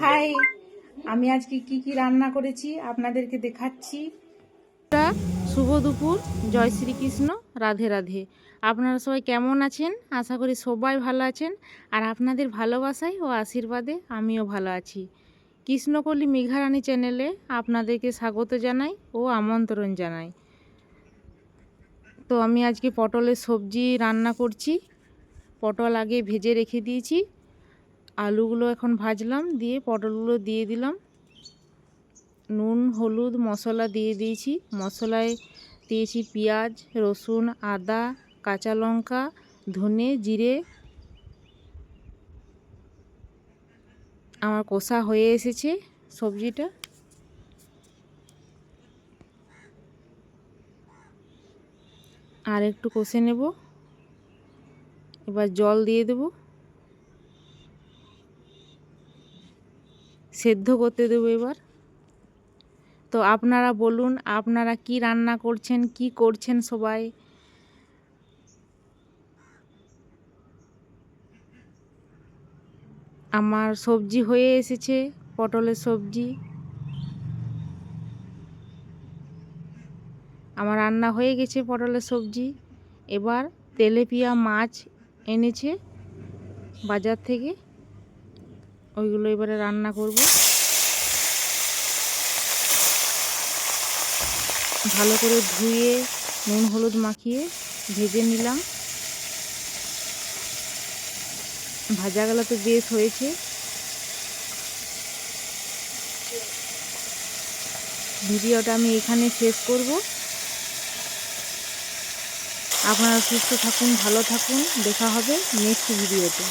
High, আমি আজকে কি রান্না করেছি আপনাদেরকে দেখাচ্ছি। শুভ দুপুর, জয় শ্রীকৃষ্ণ, রাধে রাধে। আপনারা সবাই কেমন আছেন? আশা করি সবাই ভালো আছেন। আর আপনাদের ভালোবাসায় ও আশীর্বাদে আমিও ভালো আছি। কৃষ্ণকলি মেঘারানী চ্যানেলে আপনাদেরকে স্বাগত জানাই ও আমন্ত্রণ জানাই। তো আমি আজকে পটলের সবজি রান্না করছি। পটল আগে ভেজে রেখে দিয়েছি, আলুগুলো এখন ভাজলাম, দিয়ে পটলগুলো দিয়ে দিলাম, নুন হলুদ মশলা দিয়ে দিয়েছি। মশলায় দিয়েছি পেঁয়াজ, রসুন, আদা, কাঁচা লঙ্কা, ধনে, জিরে। আমার কষা হয়ে এসেছে সবজিটা। আর একটু কষে নেব। এবার জল দিয়ে দেব, সেদ্ধ করতে দেবো এবার। তো আপনারা বলুন, আপনারা কি রান্না করছেন, কি করছেন সবাই? আমার সবজি হয়ে এসেছে, পটলের সবজি আমার রান্না হয়ে গেছে। পটলের সবজি এবার তেলাপিয়া মাছ এনেছে বাজার থেকে, ওইগুলো এবারে রান্না করব। ভালো করে ধুয়ে নুন হলুদ মাখিয়ে ভেজে নিলাম। ভাজাগুলো তো বেশ হয়েছে। ভিডিওটা আমি এখানে শেষ করব। আপনারা সুস্থ থাকুন, ভালো থাকুন। দেখা হবে নেক্সট ভিডিওতে।